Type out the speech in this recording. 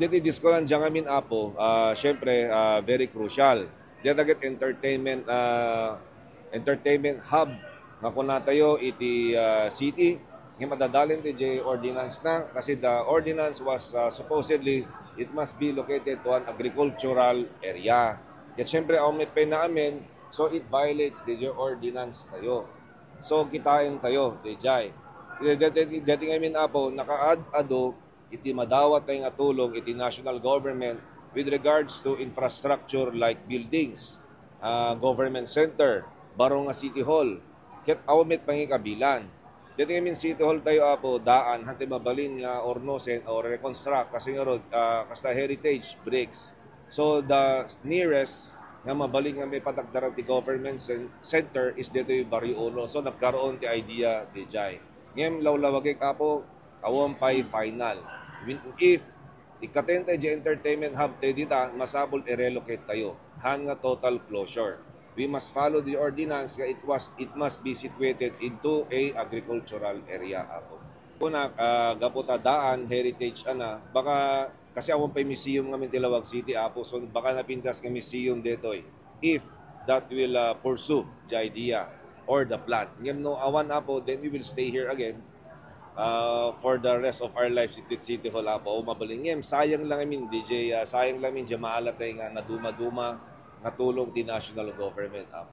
Dito diskulan dyan ngamin apo, syempre, very crucial. Diyan agad entertainment hub nga kung natayo iti city, nga madadalin ti J ordinance na kasi the ordinance was supposedly it must be located to an agricultural area. Kaya syempre, ang may pinaamin, so it violates the J ordinance tayo. So kitain tayo, di Jai. Dati ngayon apo, naka-ado iti madawat tayo nga tulong iti national government with regards to infrastructure like buildings, government center, baro nga city hall, ket awmet pangikabilan. Dito ngayon city hall tayo apo, daan, hante mabalin nga ornosen or reconstruct kasi nga road, kasta heritage breaks. So the nearest nga mabaling nga may patagdaran ti government center is dito yung Barrio Uno. So nagkaroon ti idea di Jai. Ngayon lawlawagik apo, awam pay final. If ikatenta di entertainment hub tayo dita, masabol i-relocate tayo. Han nga total closure. We must follow the ordinance nga it must be situated into a agricultural area apo. Una, gaputa daan, heritage ana, baka kasi awon pa'y museum nga Tilawag City apo, so baka napintas nga museum dito if that will pursue the idea or the plan. Ngem no awan apo, then we will stay here again for the rest of our lives at City Hall apo. O mabaling ngem, sayang lang amin DJ, sayang lang amin maalat ay nga naduma-duma nga tulong ti national government apo.